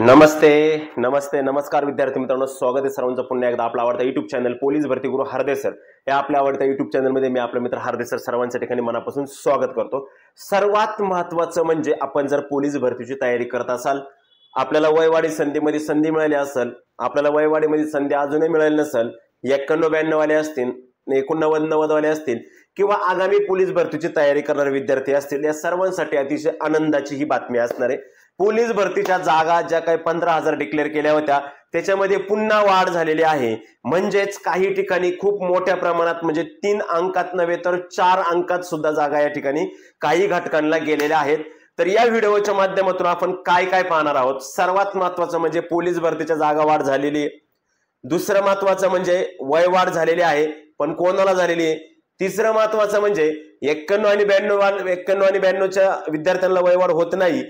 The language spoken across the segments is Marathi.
नमस्ते नमस्ते नमस्कार विद्यार्थी मित्रांनो, स्वागत आहे सर्वांचं पुन्हा एकदा आपला आवडता युट्यूब चॅनल पोलीस भरती गुरु हरदे सर या आपल्या आवडत्या युट्यूब चॅनल मध्ये मी आपला मित्र हरदे सर सर्वांच्या ठिकाणी मनापासून स्वागत करतो। सर्वात महत्त्वाचं म्हणजे आपण जर पोलीस भरतीची तयारी करत असाल, आपल्याला वयवाडी संधीमध्ये संधी मिळाली असेल, आपल्याला वयवाडीमध्ये संधी अजूनही मिळाली नसेल, 91-92 वाले असतील, 89-90 वाले असतील किंवा आगामी पोलीस भरतीची तयारी करणारे विद्यार्थी असतील, या सर्वांसाठी अतिशय आनंदाची ही बातमी असणार आहे। पोलीस भरतीच्या जागा ज्या काही 15,000 डिक्लेअर केल्या होत्या त्याच्यामध्ये पुन्हा वाढ झालेली आहे। म्हणजेच काही ठिकाणी खूप मोठ्या प्रमाणात म्हणजे 3 अंकात नव्हे तर 4 अंकात सुद्धा जागा या ठिकाणी काही घटकांना गेलेल्या आहेत। तर या व्हिडिओच्या माध्यमातून आपण काय काय पाहणार आहोत। सर्वात महत्त्वाचं म्हणजे पोलीस भरतीच्या जागा वाढ झालेली आहे। दुसरं महत्त्वाचं म्हणजे वय वाढ झालेली आहे, पण कोणाला झालेली आहे। तिसरं महत्त्वाचं म्हणजे 91 आणि 92च्या विद्यार्थ्यांना वयवाढ होत नाही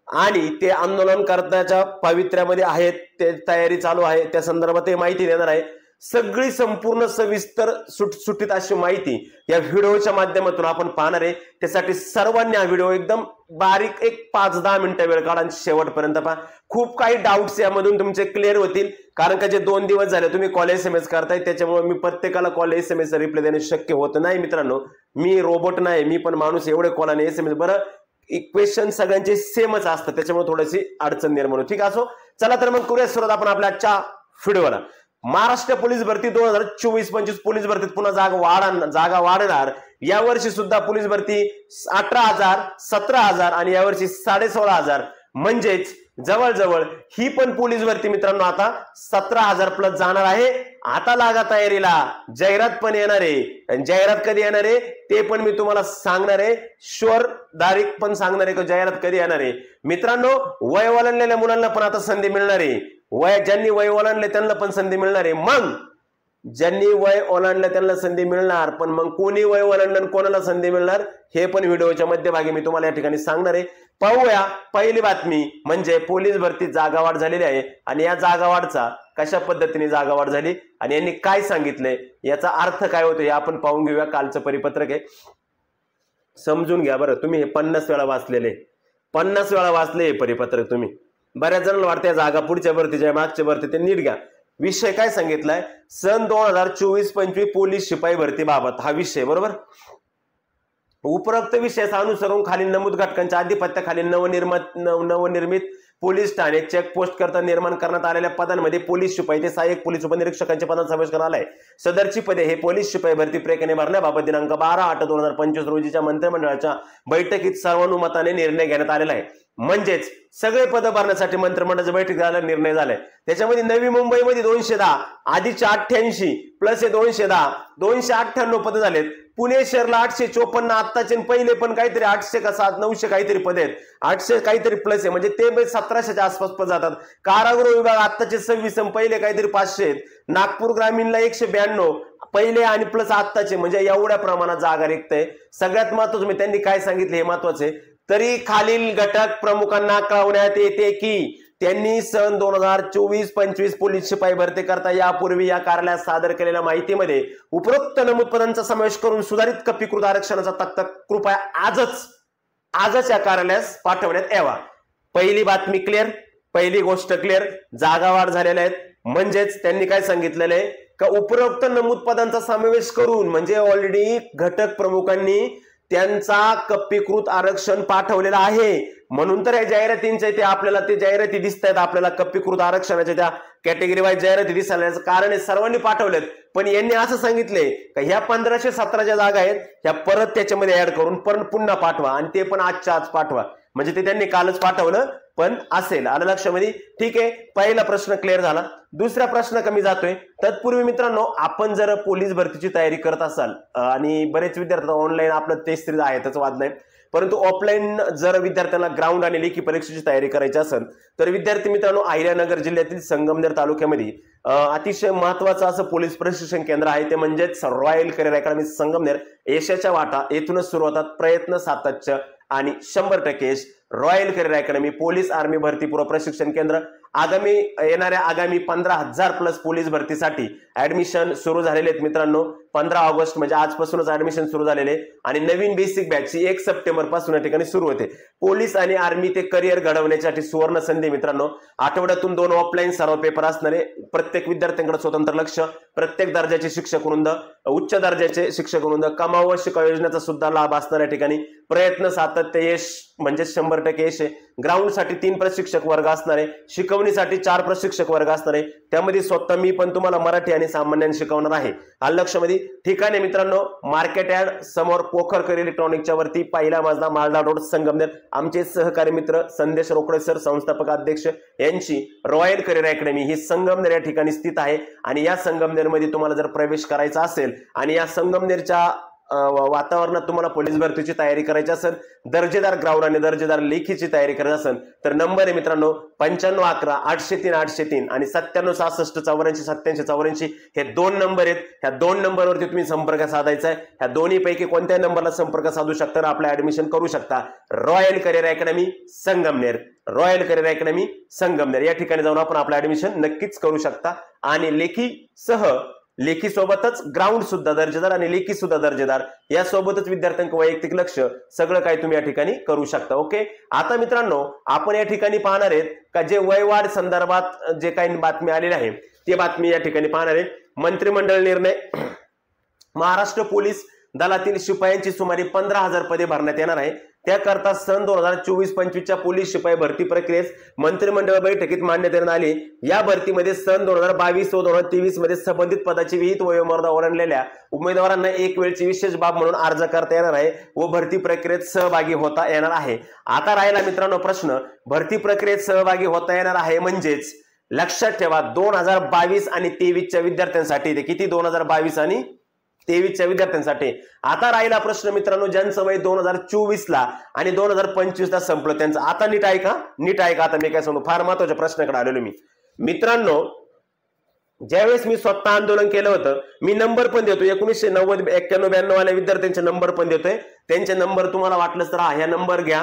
आणि ते आंदोलन करण्याच्या पवित्र्यामध्ये आहेत, ते तयारी चालू आहे, त्या संदर्भात ते माहिती देणार आहे। सगळी संपूर्ण सविस्तर सुटसुटीत अशी माहिती या व्हिडिओच्या माध्यमातून आपण पाहणार आहे। त्यासाठी सर्वांनी हा व्हिडिओ एकदम बारीक 5-10 मिनिटं वेळ काढा आणि शेवटपर्यंत पहा। खूप काही डाऊट्स यामधून तुमचे क्लिअर होतील, कारण का जे 2 दिवस झाले तुम्ही कॉल SMS करताय त्याच्यामुळे मी प्रत्येकाला कॉल SMS रिप्लाय देणे शक्य होत नाही। मित्रांनो, मी रोबोट नाही, मी पण माणूस, एवढे कॉल आणि SMS बरं इक्वेशन सगळ्यांचे सेमच असतात, त्याच्यामुळे थोडीशी अडचण निर्माण होते। ठीक असो, चला तर मग करूया सुरुवात आपण आपल्या आजच्या व्हिडिओला। महाराष्ट्र पोलीस भरती 2024-25 पोलीस भरतीत पुन्हा जागा वाढणार। यावर्षी सुद्धा पोलीस भरती 18,000, 17,000 आणि यावर्षी 16,500, म्हणजेच जवळजवळ ही पण पोलीस भरती मित्रांनो आता 17,000 प्लस जाणार आहे। आता लागा तयारीला, जाहिरात पण येणार आहे। जाहिरात कधी येणार आहे ते पण मी तुम्हाला सांगणार आहे, शुअर तारीख पण सांगणार आहे की जाहिरात कधी येणार आहे। मित्रांनो, वय ओलांडलेल्या मुलांना पण आता संधी मिळणार आहे। ज्यांनी वय ओलांडले त्यांना पण संधी मिळणार आहे। मग ज्यांनी वय ओलांडलं त्यांना संधी मिळणार, पण मग कोणी वय ओलांडलं कोणाला संधी मिळणार हे पण व्हिडिओच्या मध्यभागी मी तुम्हाला या ठिकाणी सांगणार आहे। पाहूया पहिली बातमी म्हणजे पोलीस भरती जागा वाढ झालेली आहे आणि या जागा वाढचा कशा पद्धतीने जागा वाढ झाली आणि यांनी काय सांगितलंय, याचा अर्थ काय होतो हे आपण पाहून घेऊया। कालचं परिपत्रक आहे, समजून घ्या बरं। तुम्ही हे 50 वेळा वाचलेले, 50 वेळा वाचले हे परिपत्रक तुम्ही। बऱ्याच जणांना वाटतं जागा पुढच्या भरतीच्या मागच्या भरती, ते नीट घ्या। विषय काय सांगितलाय, सन 2024-25 पोलीस शिपाई भरती बाबत हा विषय, बरोबर। उपरोक्त विषयाचा अनुसरून खालील नमूद घटकांच्या आधिपत्याखाली नवनिर्मित पोलीस ठाणे चेकपोस्ट करता निर्माण करण्यात आलेल्या पदांमध्ये पोलीस शिपाई ते सहाय्यक पोलीस उपनिरीक्षकांचे पदांचा समावेश करण्यात आलाय। सदरची पदे हे पोलीस शिपाई भरती प्रक्रियेने भरण्याबाबत दिनांक 12/8/2025 रोजीच्या मंत्रिमंडळाच्या बैठकीत सर्वानुमताने निर्णय घेण्यात आलेला आहे। म्हणजेच सगळे पद भरण्यासाठी मंत्रिमंडळाच्या बैठकीत निर्णय झालाय। त्याच्यामध्ये नवी मुंबईमध्ये 210, आधीचे 88 प्लस हे 210, 298 पद झालेत। पुणे शहरला 854, आत्ताचे पहिले पण काहीतरी 800 का 900 काहीतरी पद आहेत, 800 काहीतरी प्लस आहे, म्हणजे ते 1700च्या आसपास पद जातात। कारागृह विभाग आत्ताचे 26, पहिले काहीतरी 500 आहेत। नागपूर ग्रामीणला 192 पहिले आणि प्लस आत्ताचे, म्हणजे एवढ्या प्रमाणात जागा रिक्त आहे। सगळ्यात महत्त्वाचं त्यांनी काय सांगितले हे महत्त्वाचे, तरी खालील घटक प्रमुखांना कळवण्यात येते की त्यांनी सन 2024-25 पोलीस शिपाई भरती करता यापूर्वी या कार्यालयात सादर केलेल्या माहितीमध्ये उपरोक्त नमूद पदांचा समावेश करून सुधारित कपीकृत आरक्षणाचा तक्ता कृपया आजच या कार्यालयास पाठवण्यात यावा। पहिली बातमी क्लिअर, पहिली गोष्ट क्लिअर, जागा वाढ झालेल्या आहेत। म्हणजेच त्यांनी काय सांगितलेलं आहे का उपरोक्त नमूद पदांचा समावेश करून, म्हणजे ऑलरेडी घटक प्रमुखांनी त्यांचा कपीकृत आरक्षण पाठवलेलं आहे। म्हणून तर या जाहिरातींचे ते आपल्याला ते जाहिराती दिसत आहेत, आपल्याला कपीकृत आरक्षणाच्या त्या कॅटेगरी वाईज जाहिराती दिसण्याचं कारण आहे सर्वांनी पाठवलेत। पण यांनी असं सांगितले का ह्या 1517 ज्या जागा आहेत ह्या परत त्याच्यामध्ये ऍड करून पुन्हा पाठवा, आणि ते पण आजच्या आज पाठवा। म्हणजे ते त्यांनी कालच पाठवलं पण असेल, आलं लक्षामध्ये। ठीक आहे, पहिला प्रश्न क्लिअर झाला। दुसरा प्रश्न कमी जातोय। तत्पूर्वी मित्रांनो, आपण जर पोलीस भरतीची तयारी करत असाल आणि बरेच विद्यार्थी ऑनलाईन आपलं तेच तरी आहे त्याचा वाद नाही, परंतु ऑफलाईन जर विद्यार्थ्यांना ग्राउंड आणि लेखी परीक्षेची तयारी करायची असेल तर विद्यार्थी मित्रांनो, अहिल्यानगर जिल्ह्यातील संगमनेर तालुक्यामध्ये अतिशय महत्वाचं असं पोलीस प्रशिक्षण केंद्र आहे, ते म्हणजेच रॉयल करिअर अकॅडमी संगमनेर। यशाच्या वाटा येथूनच सुरू होतात, प्रयत्न सातत्य आणि 100% यश। Royal career academy police army भरती पूर्व प्रशिक्षण केंद्र आगामी 15,000 प्लस पोलीस भरतीसाठी ऍडमिशन सुरू झालेले आहेत मित्रांनो। 15 ऑगस्ट म्हणजे आजपासूनच ऍडमिशन सुरू झालेले आणि नवीन बेसिक बॅच 1 सप्टेंबर पासून या ठिकाणी सुरू होते। पोलीस आणि आर्मी ते करिअर घडवण्यासाठी सुवर्ण संधी मित्रांनो। आठवड्यातून 2 ऑफलाईन सराव पेपर असणारे, प्रत्येक विद्यार्थ्यांकडे स्वतंत्र लक्ष, प्रत्येक दर्जाचे शिक्षक वृंद, उच्च दर्जाचे शिक्षक वृंद, कमाव व शिकाऊ योजनेचा सुद्धा लाभ असणाऱ्या ठिकाणी प्रयत्न, सातत्य, यश म्हणजे 100% यश आहे। ग्राउंडसाठी 3 प्रशिक्षक वर्ग असणारे, शिकवणीसाठी 4 प्रशिक्षक वर्ग असणारे, त्यामध्ये स्वतः मी पण तुम्हाला मराठी आणि सामान्य शिकवणार आहे। लक्षमध्ये ठिकाणी मित्रांनो मार्केट यार्ड समोर पोखरकर इलेक्ट्रॉनिकच्या वरती, पहिला मजला, मालदा रोड, संगमनेर। आमचे सहकारी मित्र संदेश रोकडे सर, संस्थापक अध्यक्ष, यांची रॉयल करिअर अकॅडमी ही संगमनेर या ठिकाणी स्थित आहे। आणि या संगमनेरमध्ये तुम्हाला जर प्रवेश करायचा असेल आणि या संगमनेरच्या वातावरणात तुम्हाला पोलीस भरतीची तयारी करायची असेल, दर्जेदार ग्राउंड आणि दर्जेदार लेखीची तयारी करायची असेल तर नंबर आहे मित्रांनो 9511 803 803 आणि 9766 84 87 84 हे 2 नंबर आहेत। ह्या 2 नंबरवरती तुम्ही संपर्क साधायचा आहे। ह्या दोन्ही पैकी कोणत्याही नंबरला संपर्क साधू शकता, आपलं ऍडमिशन करू शकता। Royal career academy Sangamner, royal career academy Sangamner या ठिकाणी जाऊन आपण आपलं ऍडमिशन नक्कीच करू शकता। आणि लेखी सोबतच ग्राउंड सुद्धा दर्जेदार आणि लेखी सुद्धा दर्जेदार, या सोबतच विद्यार्थ्यांचं वैयक्तिक लक्ष, सगळं काही तुम्ही या ठिकाणी करू शकता। ओके, आता मित्रांनो आपण या ठिकाणी पाहणार आहेत का जे वयवाढ संदर्भात जे काही बातमी आलेली आहे ती बातमी या ठिकाणी पाहणार आहे। मंत्रिमंडळ निर्णय, महाराष्ट्र पोलीस दलातील शिपायांची सुमारे 15,000 पदे भरण्यात येणार आहे। त्याकरता सन 2024-25च्या पोलीस शिपाई भरती प्रक्रियेस मंत्रिमंडळ बैठकीत मान्यता देण्यात आली। या भरतीमध्ये सन 2022 व 2023 मध्ये संबंधित पदाची विहित वयोमर्यादा ओलांडलेल्या उमेदवारांना एक वेळची विशेष बाब म्हणून अर्ज करता येणार आहे व भरती प्रक्रियेत सहभागी होता येणार आहे। आता राहिला मित्रांनो प्रश्न, भरती प्रक्रियेत सहभागी होता येणार आहे म्हणजेच लक्षात ठेवा 2022 आणि 23च्या विद्यार्थ्यांसाठी, ते किती 2022 आणि 23च्या विद्यार्थ्यांसाठी। आता राहिला प्रश्न मित्रांनो, ज्यांचं वय 2024 ला आणि 2025 ला संपलं त्यांचं। आता नीट ऐका, आता मी काय सांगू, फार महत्वाच्या प्रश्नाकडे आलेलो मी मित्रांनो। ज्यावेळेस मी स्वतः आंदोलन केलं होतं, मी नंबर पण देतो 1990 91 92 वाल्या विद्यार्थ्यांचे नंबर पण देतोय। त्यांचे नंबर तुम्हाला वाटलंच तर ह्या नंबर घ्या,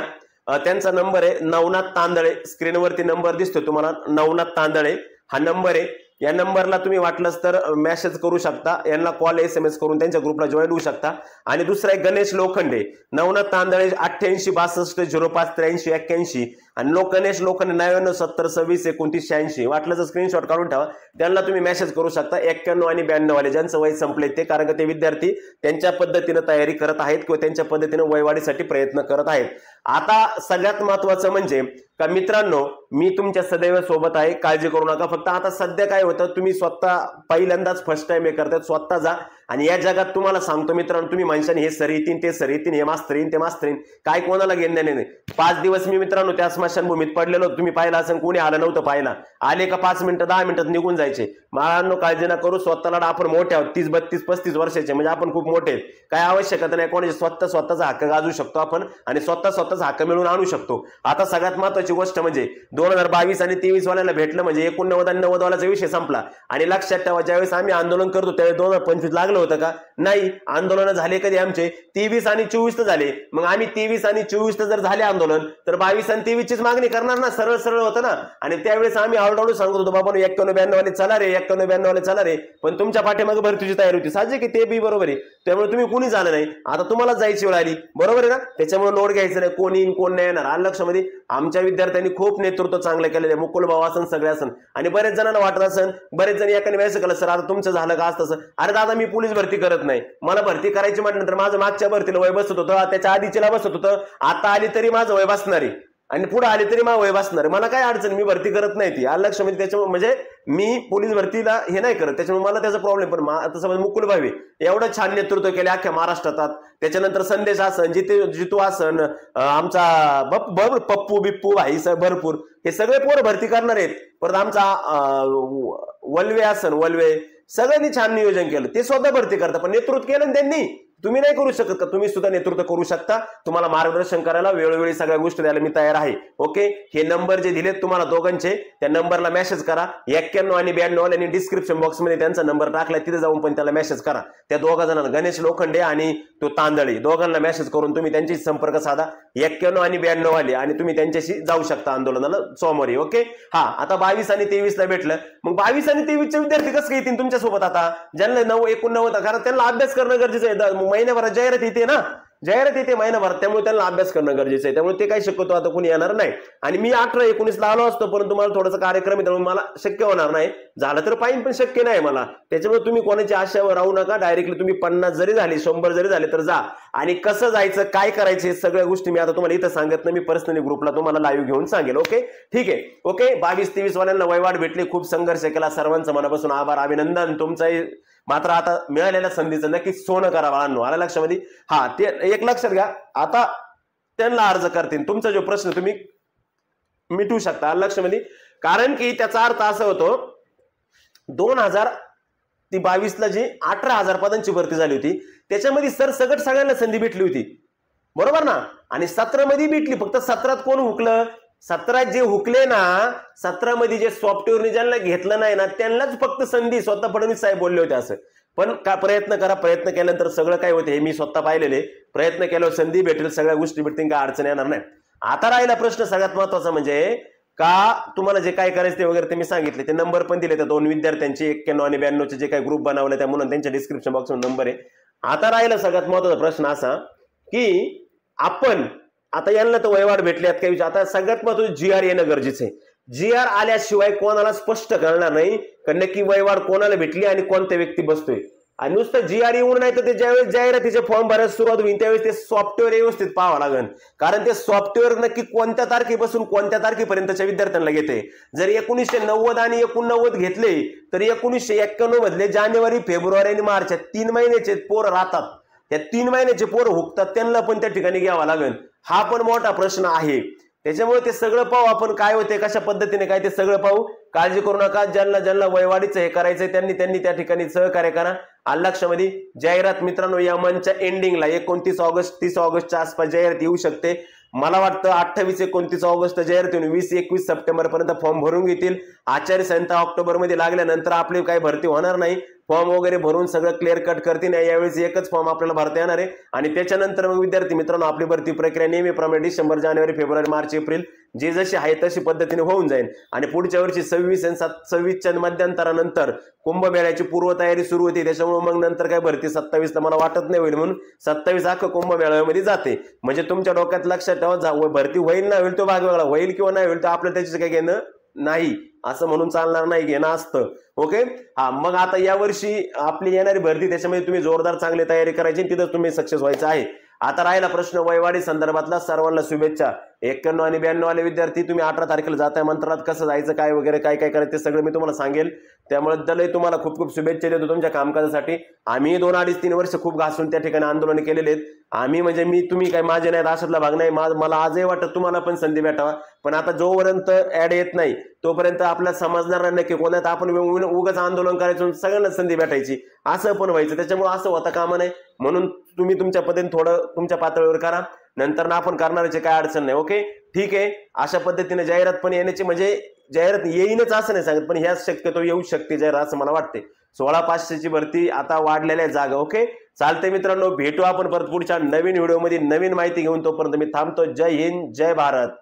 त्यांचा नंबर आहे नवनाथ तांदळे, स्क्रीनवरती नंबर दिसतोय तुम्हाला, नवनाथ तांदळे हा नंबर आहे। या नंबरला तुम्ही वाटलंच तर मेसेज करू शकता, यांना कॉल SMS करून त्यांच्या ग्रुपला जॉईन होऊ शकता। आणि दुसरा आहे गणेश लोखंडे, नवनाथ तांदळे 88 62 05 83 81 आणि गणेश लोखंडे 99 70 26 29 86। वाटलं तर स्क्रीनशॉट काढून ठेवा, त्यांना तुम्ही मेसेज करू शकता। 91 आणि 92 वाले ज्यांचं वय संपले ते, कारण ते विद्यार्थी त्यांच्या पद्धतीने तयारी करत आहेत किंवा त्यांच्या पद्धतीने वयवाढीसाठी प्रयत्न करत आहेत। आता सगळ्यात महत्वाचं म्हणजे का मित्रांनो, मी तुमच्या सदैव सोबत आहे, काळजी करू नका। फक्त आता सध्या काय होतं, तुम्ही स्वतः पहिल्यांदाच फर्स्ट टाइम हे करतात, स्वतः जा आणि या जगात तुम्हाला सांगतो मित्रांनो, तुम्ही माणसाने हे सर येतील ते सर येतील, हे मास्तर येईल ते मास्तर येईल, काय कोणाला घेणं नाही। 5 दिवस मी मित्रांनो त्या स्मशानभूमीत पडलेलो, तुम्ही पाहिला असं, कोणी आलं नव्हतं पाहिला, आले का 5 मिनिटं 10 मिनिटात निघून जायचे। मुलांनो काळजी ना करू, स्वतःला आपण मोठे आहोत, 30 32 35 वर्षाचे, म्हणजे आपण खूप मोठे आहेत, काय आवश्यकता नाही कोणाची, स्वतःचा हक्क गाजू शकतो आपण आणि स्वतःचा हक्क मिळवून आणू शकतो। आता सगळ्यात महत्वाची गोष्ट म्हणजे 2022 आणि 23 वाल्याला भेटलं म्हणजे 89 आणि 90 वाल्याचा विषय संपला। आणि लक्षात ठेवा, ज्यावेळेस आम्ही आंदोलन करतो त्यावेळेस 2025 लागलं होतं का? नाही, आंदोलन झाले कधी आमचे 23 आणि 24 झाले। मग आम्ही 23 आणि 24 जर झाले आंदोलन तर 22 आणि 23 चीच मागणी करणार ना, सरळ सरळ होतं ना। आणि त्यावेळेस आम्ही हळूहळू सांगत होतो, बाबा 91 92 वाले चला रे, 91 92 वाले चला रे, पण तुमच्या पाठीमागे भरतीची तयारी होती, साहजिक आहे, ते बी बरोबर आहे। त्यामुळे तुम्ही कोणी झालं नाही, आता तुम्हाला जायची वेळ आली, बरोबर आहे ना। त्याच्यामुळे लोड घ्यायचं नाही, कोणी कोण नाही येणार। लक्षामध्ये आमच्या विद्यार्थ्यांनी खूप नेतृत्व चांगलं केलेलं आहे, मुकुल भाऊ असन सगळे असन, आणि बरेच जणांना वाटत असन, बरेच जण एकाने मेसेज केलं सर आता तुमचं झालं का असतं, अरे दादा मी पोलीस भरती करत नाही, मला भरती करायची म्हटल्यानंतर माझं मागच्या भरतीला वय बसत होतं, त्याच्या आधीच्याला बसत होतं, आता आली तरी माझं वय बसणार आहे आणि पुढे आली तरी माझं वय बसणार, मला काय अडचण, मी भरती करत नाही ती। लक्षामध्ये त्याच्यामुळे म्हणजे मी पोलीस भरतीला हे नाही करत, त्याच्यामुळे मला त्याचा प्रॉब्लेम। पण आता समज मुकुल भावे एवढं छान नेतृत्व केले अख्ख्या महाराष्ट्रात, त्याच्यानंतर संदेश आसन, जितू आसन, आमचा पप्पू बिप्पू भाई साहेब भरपूर, हे सगळे पोरं भरती करणार आहेत। परत आमचा वल्वे आसन, वल्वे, सगळ्यांनी छान नियोजन केलं, ते स्वतः भरती करतात, पण नेतृत्व केलं त्यांनी, तुम्ही नाही करू शकत का? तुम्ही सुद्धा नेतृत्व करू शकता. तुम्हाला मार्गदर्शन करायला वेळोवेळी सगळ्या गोष्टी द्यायला मी तयार आहे. ओके, हे नंबर जे दिलेत तुम्हाला दोघांचे, त्या नंबरला मेसेज करा. 91 आणि 92 आणि डिस्क्रिप्शन बॉक्स मध्ये त्यांचा नंबर टाकलाय, तिथे जाऊन पण त्याला मेसेज करा. त्या दोघा जणांना, गणेश लोखंडे आणि तो तांदळे, दोघांना मेसेज करून तुम्ही त्यांच्याशी संपर्क साधा. 91 आणि 92 वाले, आणि तुम्ही त्यांच्याशी जाऊ शकता आंदोलनाला सोमवारी. ओके, हा आता 22 आणि 23 ला भेटलं, मग 22 आणि 23 चे विद्यार्थी कसं काय येतील तुमच्या सोबत? आता ज्यांना 89, कारण त्यांना अभ्यास करणं गरजेचं आहे. महिन्याभरात जाहिरात येते ना, जाहिरात येते महिनाभरात, त्यामुळे त्यांना अभ्यास करणं गरजेचं आहे. त्यामुळे ते काही शक्यतो आता कोणी येणार नाही. आणि मी 18-19 ला आलो असतो, परंतु मला थोडासा कार्यक्रम आहे, त्यामुळे मला शक्य होणार नाही. झालं तर पाहिजे, पण शक्य नाही मला. त्याच्यामुळे तुम्ही कोणाची आशावर राहू नका. डायरेक्टली तुम्ही 50 जरी झाले, 100 जरी झाले तर जा. आणि कसं जायचं, काय करायचं, सगळ्या गोष्टी मी आता तुम्हाला इथं सांगत नाही, मी पर्सनली ग्रुपला तुम्हाला लाईव्ह घेऊन सांगेल. ओके, ठीक आहे. ओके, 22-23 वाल्यांना वयवाट भेटली, खूप संघर्ष केला, सर्वांचं मनापासून आभार, अभिनंदन. तुमचाही मात्र आता मिळालेल्या संधीचं नक्की सोनं करा बाळांनो. आलं लक्षामध्ये? हा, ते एक लक्षात घ्या. आता त्यांना अर्ज करतील, तुमचा जो प्रश्न तुम्ही मिटवू शकता. आलं लक्षामध्ये? कारण की त्याचा अर्थ असा होतो, 2022 ला जी 18,000 पदांची भरती झाली होती, त्याच्यामध्ये सरसकट सगळ्यांना संधी भेटली होती, बरोबर ना? आणि 17 मध्ये भेटली. फक्त 17 कोण हुकलं? 17 जे हुकले ना, 17 मध्ये जे सॉफ्टवेअरने ज्यांना घेतलं नाही ना, त्यांनाच फक्त संधी. स्वतः फडणवीस साहेब बोलले होते असं. पण का प्रयत्न करा, प्रयत्न केल्यानंतर सगळं काय होते हे मी स्वतः पाहिलेले. प्रयत्न केल्यावर संधी भेटेल, सगळ्या गोष्टी भेटतील, काय अडचण येणार नाही. आता राहिला प्रश्न सगळ्यात महत्वाचा, म्हणजे का तुम्हाला जे काय करायचं ते वगैरे ते मी सांगितले. ते नंबर पण दिले त्या दोन विद्यार्थ्यांचे, 91 आणि 92 चे जे काही ग्रुप बनवले त्या म्हणून त्यांच्या डिस्क्रिप्शन बॉक्समध्ये नंबर आहे. आता राहिला सगळ्यात महत्वाचा प्रश्न असा की आपण आता यांना तर वयवाट भेटल्यात काही विचार. आता सगळ्यात महत्वाचं GR येणं गरजेचं आहे. GR आल्याशिवाय कोणाला स्पष्ट कळणार नाही की नक्की वयवाट कोणाला भेटली आणि कोणत्या व्यक्ती बसतोय. आणि नुसतं GR येऊन नाही तर ते ज्यावेळेस जाहिरातीचे फॉर्म भरायला सुरुवात होईल त्यावेळेस ते सॉफ्टवेअर व्यवस्थित पाहावं लागेल. कारण ते सॉफ्टवेअर नक्की कोणत्या तारखेपासून कोणत्या तारखेपर्यंतच्या विद्यार्थ्यांना घेते. जर 1990 आणि 89 घेतले तर 1991 मधले जानेवारी, फेब्रुवारी आणि मार्च या 3 महिन्याचे पोरं राहतात. त्या 3 महिन्याचे पोरं हुकतात, त्यांना पण त्या ठिकाणी घ्यावा लागेल. हा पण मोठा प्रश्न आहे. त्याच्यामुळे ते सगळं पाहू आपण, काय होते, कशा पद्धतीने काय, ते सगळं पाहू. काळजी करू नका. ज्यांना वयवाडीचं हे करायचंय त्यांनी त्या ठिकाणी सहकार्य करा. लक्षामध्ये जाहिरात मित्रांनो या मंथच्या एंडिंगला 29 ऑगस्ट 30 ऑगस्टच्या आसपास जाहिरात येऊ शकते. मला वाटतं 28-29 ऑगस्ट जाहिरात येऊन 20-21 सप्टेंबर पर्यंत फॉर्म भरून घेतील. आचारसंहिता ऑक्टोबर मध्ये लागल्यानंतर आपली काही भरती होणार नाही. फॉर्म वगैरे भरून सगळं क्लिअर कट करतील. यावेळेस एकच फॉर्म आपल्याला भरता येणार आहे. आणि त्याच्यानंतर मग विद्यार्थी मित्रांनो आपली भरती प्रक्रिया नेहमीप्रमाणे डिसेंबर, जानेवारी, फेब्रुवारी, मार्च, एप्रिल जे जशी आहे तशी पद्धतीने होऊन जाईल. आणि पुढच्या वर्षी 26 आणि 27च्या मध्यंतरानंतर कुंभमेळ्याची पूर्वतयारी सुरू होती. त्याच्यामुळे मग नंतर काय भरती 27 ला मला वाटत नाही होईल, म्हणून 27 अख्खं कुंभमेळ्यामध्ये जाते. म्हणजे तुमच्या डोक्यात लक्षात ठेवा, भरती होईल ना होईल तो भाग वेगळा, होईल किंवा नाही होईल तर आपल्याला त्याची काही घेणं नाही, असं म्हणून चालणार नाही, घेणं असतं. ओके, हा, मग आता या वर्षी आपली येणारी भरती त्याच्यामध्ये तुम्ही जोरदार चांगली तयारी करायची, तिथं तुम्ही सक्सेस व्हायचं आहे. आता राहिला प्रश्न वयवाडी संदर्भातला. सर्वांना शुभेच्छा. 91 आणि 92 वाले विद्यार्थी तुम्ही 18 तारखेला जाताय मंत्रात, कसं जायचं, काय वगैरे काय काय करायचं ते सगळं मी तुम्हाला सांगेल. त्यामुळे दलही तुम्हाला खूप खूप शुभेच्छा देतो तुमच्या कामकाजासाठी. आम्ही 2, 2.5, 3 वर्ष खूप घासून त्या ठिकाणी आंदोलन केलेले आहेत. आम्ही म्हणजे मी, तुम्ही काय माझे नाहीत अशातला भाग नाही. मला आजही वाटतं तुम्हाला पण संधी भेटावा, पण आता जोपर्यंत ऍड येत नाही तोपर्यंत आपल्याला समजणार नाही नक्की कोणात आपण उगाच आंदोलन करायचं, सगळ्यांना संधी भेटायची असं पण व्हायचं. त्याच्यामुळे असं होता कामा नाही. म्हणून तुम्ही तुमच्या पद्धतीने थोडं तुमच्या पातळीवर करा, नंतर ना आपण करणाऱ्याची काय अडचण नाही. ओके, ठीक आहे. अशा पद्धतीने जाहिरात पण येण्याची, म्हणजे जाहिरात येईनच असं नाही सांगत, पण ह्याच शक्यतो येऊ शकते जाहिरात असं मला वाटते. 16,500ची भरती आता वाढलेल्या जागा. ओके, चालते मित्रांनो, भेटू आपण परत पुढच्या नवीन व्हिडिओमध्ये नवीन माहिती घेऊन. तोपर्यंत मी थांबतो. जय हिंद, जय भारत.